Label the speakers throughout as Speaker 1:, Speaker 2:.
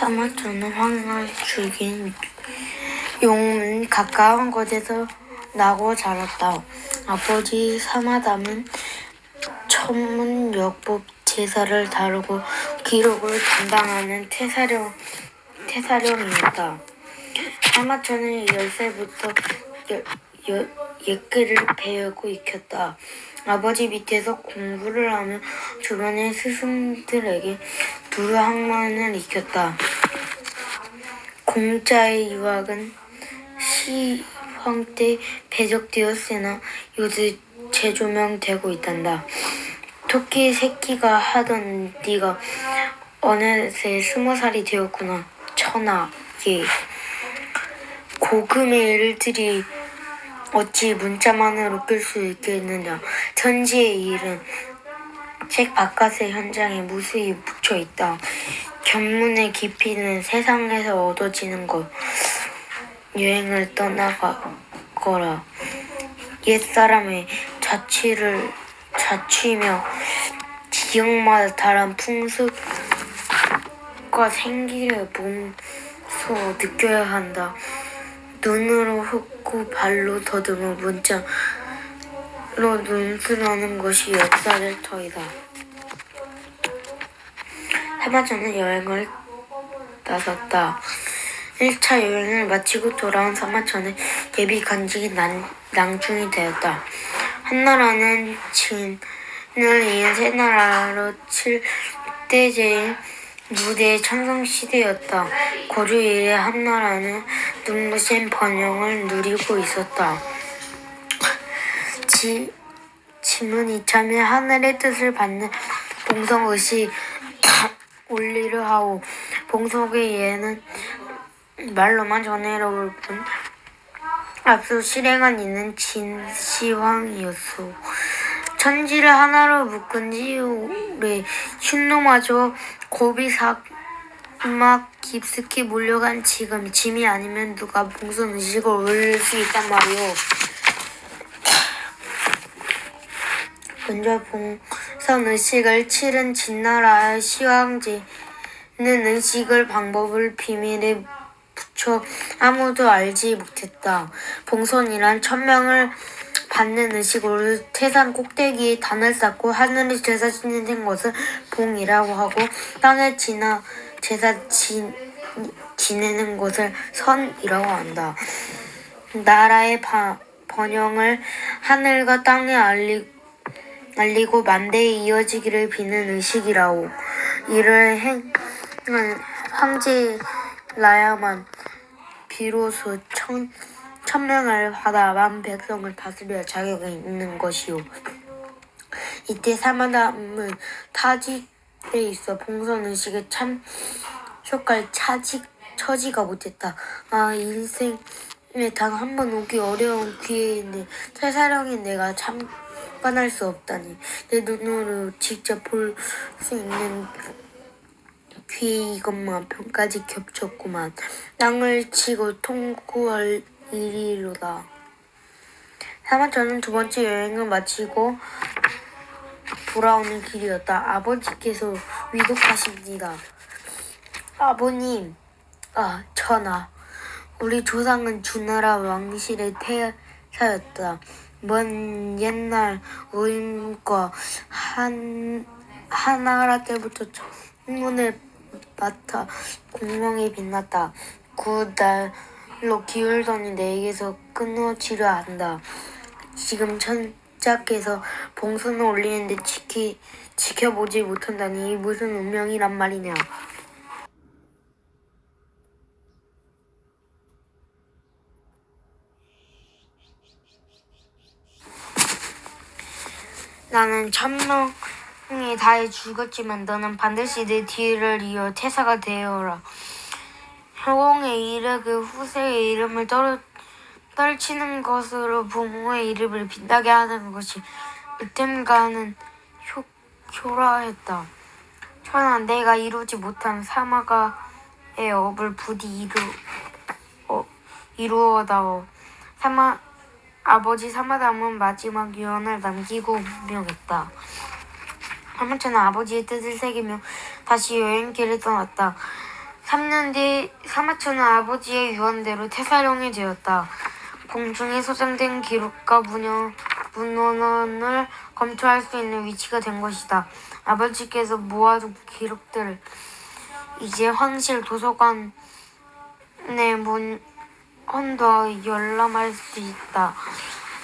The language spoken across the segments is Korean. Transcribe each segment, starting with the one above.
Speaker 1: 사마천은 황을 죽인 용은 가까운 곳에서 나고 자랐다. 아버지 사마담은 천문역법 제사를 다루고 기록을 담당하는 태사령이었다. 사마천은 10살부터 예글을 배우고 익혔다. 아버지 밑에서 공부를 하며 주변의 스승들에게 불학문을 익혔다. 공자의 유학은 시황 때 배적되었으나 요새 재조명되고 있단다. 토끼 새끼가 하던 네가 어느새 20살이 되었구나. 천하 예. 고금의 일들이 어찌 문자만으로 끌 수 있겠느냐. 천지의 일은 책 바깥의 현장에 무수히 묻혀 있다. 견문의 깊이는 세상에서 얻어지는 것. 여행을 떠나거라. 옛사람의 자취며 지역마다 다른 풍습과 생기를 몸소 느껴야 한다. 눈으로 훑고 발로 더듬어 문자로 눈술하는 것이 역사될 터이다. 사마천은 여행을 나섰다. 1차 여행을 마치고 돌아온 사마천은 예비 간직이 낭중이 되었다. 한나라는 진을 이은 새나라로 칠대제일 무대의 천성시대였다. 고려 이래 한나라는 눈부신 번영을 누리고 있었다. 짐은 이참에 하늘의 뜻을 받는 봉성의식 올리를 하오. 봉성의 예는 말로만 전해올 뿐 앞서 실행한 이는 진시황이었소. 천지를 하나로 묶은 지우의 흉노마저 고비 사막 깊숙이 몰려간 지금 짐이 아니면 누가 봉선 의식을 올릴 수 있단 말이오. 먼저 봉선 의식을 치른 진나라의 시황제는 의식을 방법을 비밀에 붙여 아무도 알지 못했다. 봉선이란 천명을 받는 의식으로 태산 꼭대기에 단을 쌓고 하늘에 제사 지내는 것을 봉이라고 하고 땅에 제사 지내는 것을 선이라고 한다. 나라의 번영을 하늘과 땅에 알리고 만대에 이어지기를 비는 의식이라오. 이를 행한 황제라야만 비로소 천명을 받아 만 백성을 다스릴 자격이 있는 것이오. 이때 사마담은 타직에 있어 봉선의식에 참석할 처지가 못했다. 인생에 단 한 번 오기 어려운 기회인데 태사령인 내가 참관할 수 없다니. 내 눈으로 직접 볼 수 있는 기회 이것만 병까지 겹쳤구만. 땅을 치고 통구할 일이로다. 사마천은 두 번째 여행을 마치고 돌아오는 길이었다. 아버지께서 위독하십니다. 아버님, 전하. 우리 조상은 주나라 왕실의 태사였다. 먼 옛날 의임과 하나라 때부터 천문을 맡아 공명이 빛났다. 굿날로 기울더니 내게서 끊어지려 한다. 지금 천자께서 봉선을 올리는데 지켜보지 못한다니 무슨 운명이란 말이냐. 나는 천명에 다해 죽었지만 너는 반드시 내 뒤를 이어 태사가 되어라. 효공에 이르 그 후세의 이름을 떨치는 것으로 부모의 이름을 빛나게 하는 것이 으뜸가는 효라했다. 천하 내가 이루지 못한 사마가의 업을 부디 이루어다오. 아버지 사마담은 마지막 유언을 남기고 운명했다. 사마천은 아버지의 뜻을 새기며 다시 여행길을 떠났다. 3년 뒤 사마천은 아버지의 유언대로 태사령이 되었다. 공중에 소장된 기록과 문헌을 검토할 수 있는 위치가 된 것이다. 아버지께서 모아둔 기록들을 이제 황실 도서관에 문헌도 열람할 수 있다.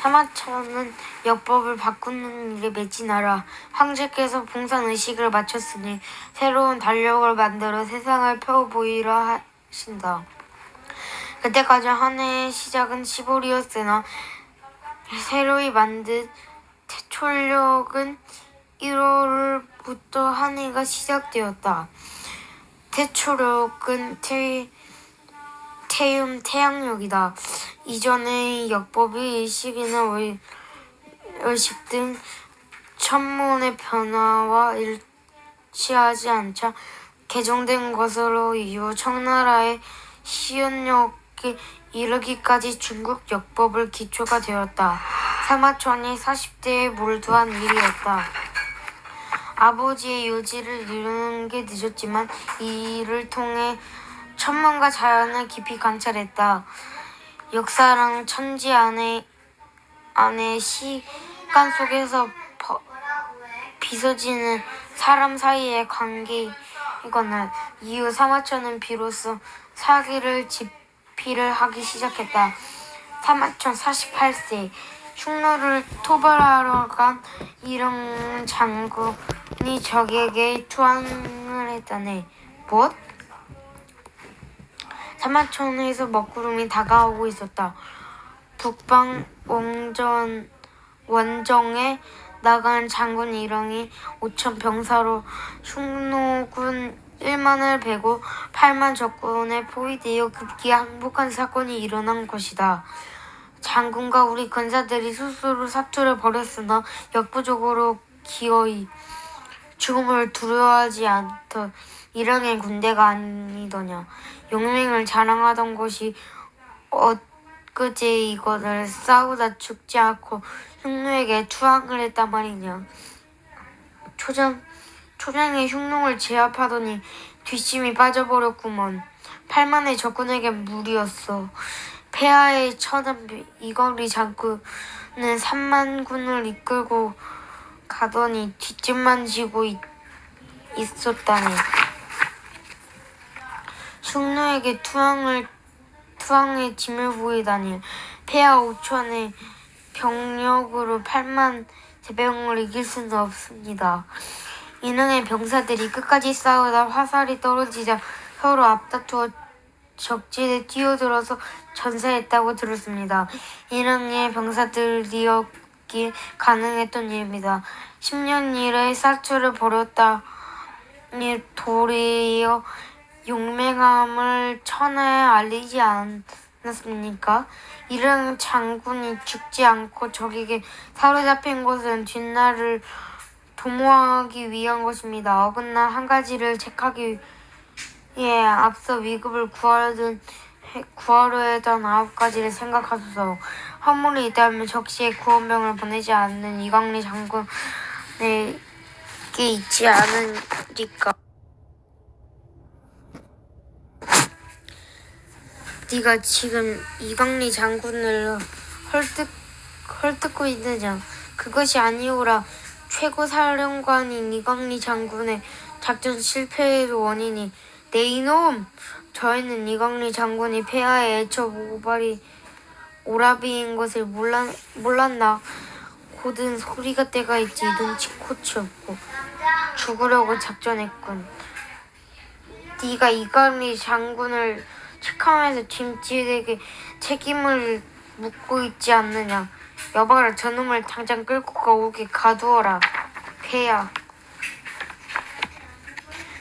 Speaker 1: 사마천은 역법을 바꾸는 일에 매진하라. 황제께서 봉산의식을 마쳤으니 새로운 달력을 만들어 세상을 펴보이라 하신다. 그때까지 한 해의 시작은 10월이었으나 새로이 만든 태초력은 1월부터 한 해가 시작되었다. 태초력은 태양력이다. 이전의 역법이 일식이나 월식 등 천문의 변화와 일치하지 않자 개정된 것으로 이후 청나라의 시연력에 이르기까지 중국 역법을 기초가 되었다. 사마천이 40대에 몰두한 일이었다. 아버지의 요지를 이루는 게 늦었지만 이 일을 통해 천문과 자연을 깊이 관찰했다. 역사랑 천지 안의 시간 속에서 빚어지는 사람 사이의 관계이거늘 이후 사마천은 비로소 사기를 집필을 하기 시작했다. 사마천 48세 흉노를 토벌하러 간 이령 장군이 적에게 투항을 했다네. 뭐? 사마천에서 먹구름이 다가오고 있었다. 북방 원정에 나간 장군 이령이 5천 병사로 흉노군 1만을 베고 8만 적군에 포위되어 급기야 항복한 사건이 일어난 것이다. 장군과 우리 군사들이 스스로 사투를 벌였으나 역부족으로 기어이 죽음을 두려워하지 않던 이령의 군대가 아니더냐. 용맹을 자랑하던 것이 엊그제이거늘 싸우다 죽지 않고 흉노에게 투항을 했단 말이냐. 초장의 흉노를 제압하더니 뒷심이 빠져버렸구먼. 8만의 적군에게 무리였어. 폐하의 처남 이광리 장군은 3만군을 이끌고 가더니 뒷짐만 지고 있었다네. 흉노에게 투항의 짐을 보이다니. 폐하 5천의 병력으로 8만 제병을 이길 수는 없습니다. 이능의 병사들이 끝까지 싸우다 화살이 떨어지자 서로 앞다투어 적진에 뛰어들어서 전사했다고 들었습니다. 이능의 병사들이었기에 가능했던 일입니다. 10년 이래 사투를 벌였다니 도리어 용맹함을 천하에 알리지 않았습니까? 이령 장군이 죽지 않고 적에게 사로잡힌 것은 뒷날을 도모하기 위한 것입니다. 어긋난 한 가지를 체크하기 위해 앞서 위급을 구하려 했던 9가지를 생각하소서. 허물이 있다면 적시에 구원병을 보내지 않는 이광리 장군에게 있지 않으리까. 네가 지금 이광리 장군을 헐뜯고 있느냐. 그것이 아니오라. 최고사령관인 이광리 장군의 작전 실패의 원인이 내 이놈! 저희는 이광리 장군이 폐하의 애처 모발이 오라비인 것을 몰랐나. 곧은 소리가 때가 있지. 눈치코치 없고 죽으려고 작전했군. 네가 이광리 장군을 책함에서 짐짓에게 책임을 묻고 있지 않느냐. 여봐라, 저놈을 당장 끌고 오게 가두어라. 폐하.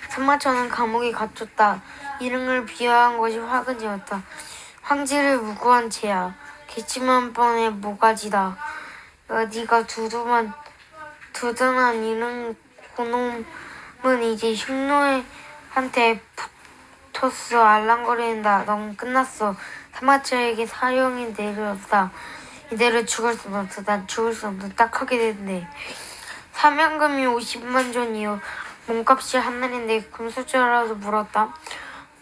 Speaker 1: 사마천은 감옥에 갇혔다. 이릉을 비하한 것이 화근이었다. 황제를 무고한 채야. 기침한 번에 모가지다. 네가 두둔한 이릉 고놈은 이제 흉노한테 붙었어. 알랑거린다. 넌 끝났어. 사마천에게 사령이 내렸다. 이대로 죽을 수는 없어. 난 죽을 수 없는 딱하게 됐네. 사명금이 50만 전이요. 몸값이 하늘인데 금수저라도 물었다.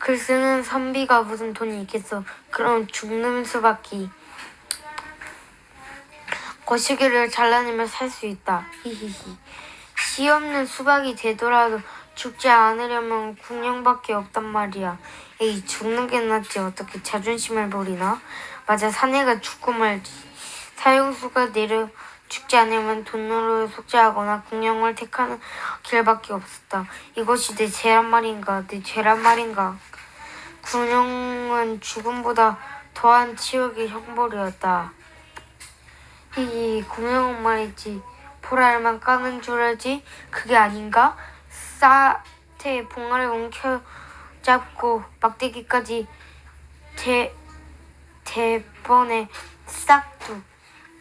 Speaker 1: 글 쓰는 선비가 무슨 돈이 있겠어. 그럼 죽는 수밖에. 거시기를 잘라내면 살 수 있다. 히히히. 씨 없는 수박이 되더라도 죽지 않으려면 궁령밖에 없단 말이야. 에이, 죽는 게 낫지. 어떻게 자존심을 버리나? 맞아, 사내가 죽고 말지. 사형수가 내려 죽지 않으면 돈으로 속죄하거나 궁령을 택하는 길밖에 없었다. 이것이 내 죄란 말인가? 내 죄란 말인가? 궁령은 죽음보다 더한 치욕의 형벌이었다. 이 궁령은 말이지. 보랄만 까는 줄 알지? 그게 아닌가? 싸태 봉화를 움켜잡고 막대기까지 대번에 싹둑.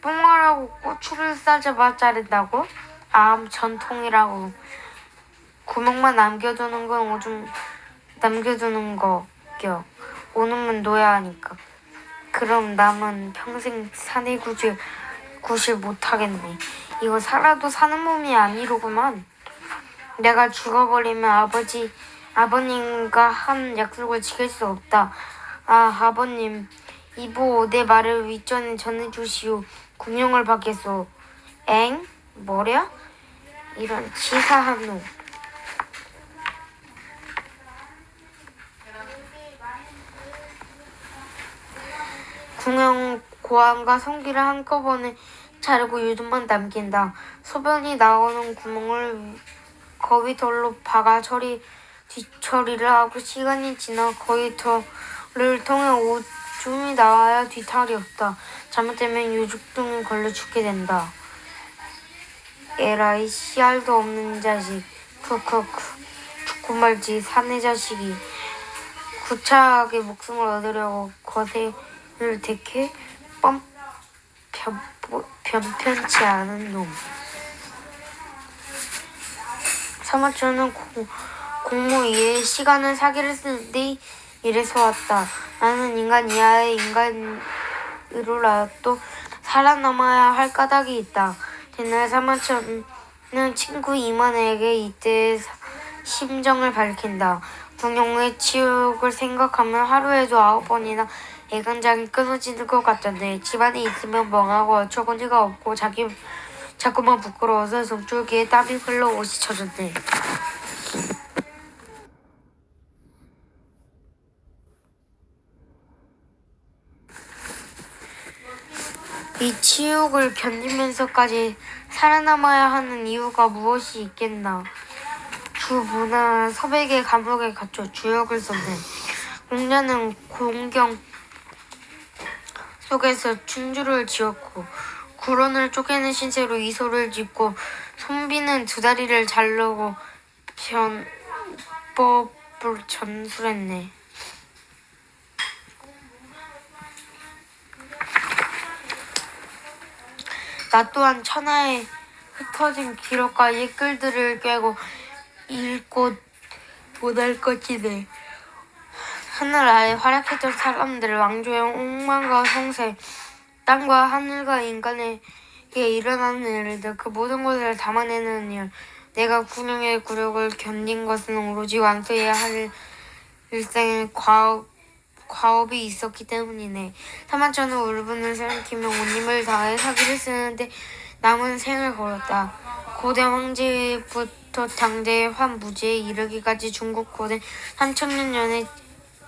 Speaker 1: 뽕하라고 고추를 싸자마 자른다고? 전통이라고. 구멍만 남겨두는 건 오줌 남겨두는 거겨. 오늘은 놓아야 하니까. 그럼 남은 평생 사내 구실 못하겠네. 이거 살아도 사는 몸이 아니로구만. 내가 죽어버리면 아버님과 한 약속을 지킬 수 없다. 아버님, 이보 내 말을 윗전에 전해주시오. 궁령을 받겠소. 엥? 뭐랴? 이런 치사한 놈. 궁령 고안과 성기를 한꺼번에 자르고 유두만 남긴다. 소변이 나오는 구멍을 거위털로 박아 뒤처리를 하고 시간이 지나 거위털을 통해 오줌이 나와야 뒤탈이 없다. 잘못되면 요죽증에 걸려 죽게 된다. 에라이 씨알도 없는 자식. 크크크. 죽고 말지 사내 자식이. 구차하게 목숨을 얻으려고 거세를 택해 변편치 않은 놈. 사마천은 공무 이외에 시간을 사기를 쓰는데 이래서 왔다. 나는 인간 이하의 인간으로라도 살아남아야 할 까닭이 있다. 옛날 사마천은 친구 이만에게 이때의 심정을 밝힌다. 궁령의 치욕을 생각하면 하루에도 9번이나 애간장이 끊어지는 것 같던데 집안에 있으면 멍하고 어처구니가 없고 자꾸만 부끄러워서 등줄기에 땀이 흘러 옷이 젖었네. 이 치욕을 견디면서까지 살아남아야 하는 이유가 무엇이 있겠나. 주 문화 서백의 감옥에 갇혀 주역을 썼네. 공자는 공경 속에서 춘주를 지었고 구론을 쪼개는 신세로 이소를 짓고 손비는 두 다리를 자르고 변법을 전술했네. 나 또한 천하에 흩어진 기록과 댓글들을 꿰고 읽고 못할 것이네. 하늘 아래 활약했던 사람들, 왕조의 옥망과 성세, 땅과 하늘과 인간에게 일어나는 일들, 그 모든 것을 담아내는 일. 내가 궁령의 굴욕을 견딘 것은 오로지 완수해야 할 일생의 과업이 있었기 때문이네. 사마천은 울분을 삼키며 온 힘을 다해 사기를 쓰는데 남은 생을 걸었다. 고대 황제부터 당대의 환무제에 이르기까지 중국 고대 3000년에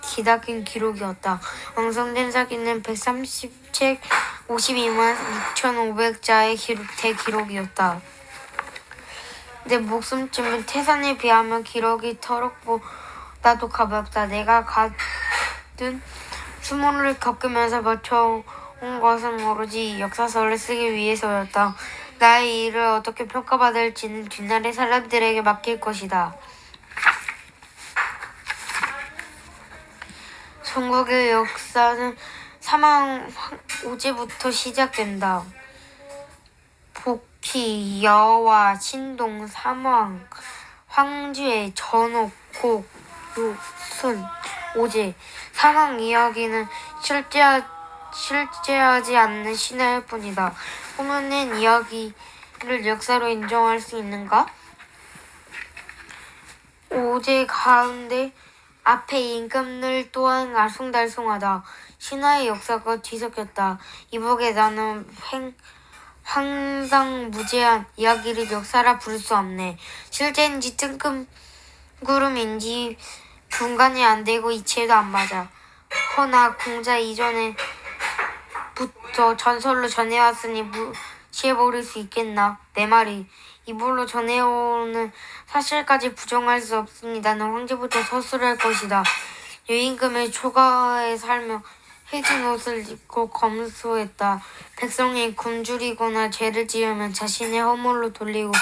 Speaker 1: 기다긴 기록이었다. 완성된 사기는 130책 52만 6,500자의 대기록이었다. 내 목숨쯤은 태산에 비하면 기록이 터럭보다도 가볍다. 내가 가든 수모를 겪으면서 버텨온 것은 오로지 역사서를 쓰기 위해서였다. 나의 일을 어떻게 평가받을지는 뒷날의 사람들에게 맡길 것이다. 중국의 역사는 사망 오제부터 시작된다. 복희, 여와, 신동, 삼왕, 황제, 전옥, 곡, 요, 순, 오제. 사망 이야기는 실제하지 않는 신화일 뿐이다. 꾸며낸 이야기를 역사로 인정할 수 있는가? 오제 가운데 앞에 임금들 또한 알쏭달쏭하다. 신화의 역사가 뒤섞였다. 이복에 나는 황당무계한 이야기를 역사라 부를 수 없네. 실제인지 뜬금구름인지 분간이 안 되고 이치에도 안 맞아. 허나 공자 이전에부터 전설로 전해왔으니 무시해버릴 수 있겠나. 내 말이 입으로 전해오는 사실까지 부정할 수 없으니 나는 황제부터 서술할 것이다. 유임금의 초가에 살며 해진 옷을 입고 검소했다. 백성이 굶주리거나 죄를 지으면 자신의 허물로 돌리고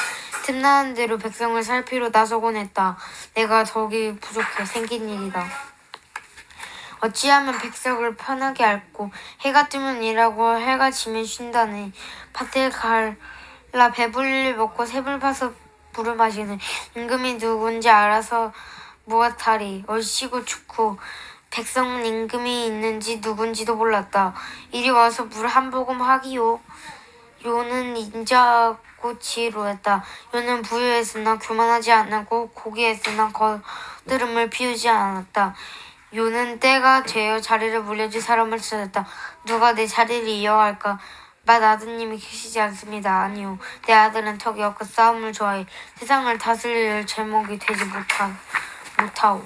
Speaker 1: 틈나는 대로 백성을 살피러 나서곤 했다. 내가 덕이 부족해 생긴 일이다. 어찌하면 백성을 편하게 앓고 해가 뜨면 일하고 해가 지면 쉰다네. 밭에 갈라 배불리 먹고 새불 파서 물을 마시는 임금이 누군지 알아서 무엇하리. 얼씨구 춥고 백성은 임금이 있는지 누군지도 몰랐다. 이리 와서 물 한 모금 하기요. 요는 인자하고 지혜로웠다. 요는 부유했으나 교만하지 않고 고귀했으나 거드름을 피우지 않았다. 요는 때가 되어 자리를 물려줄 사람을 찾았다. 누가 내 자리를 이어갈까? 맏아드님이 계시지 않습니다. 아니요. 내 아들은 턱이 없고 싸움을 좋아해. 세상을 다스릴 제목이 되지 못하오.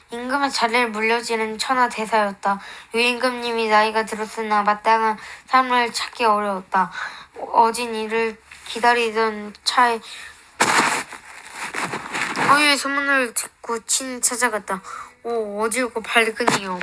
Speaker 1: 임금의 자리를 물려지는 천하대사였다. 유임금님이 나이가 들었으나 마땅한 삶을 찾기 어려웠다. 어진 이를 기다리던 차에 허유의 소문을 듣고 친히 찾아갔다. 오, 어지럽고 밝으니요.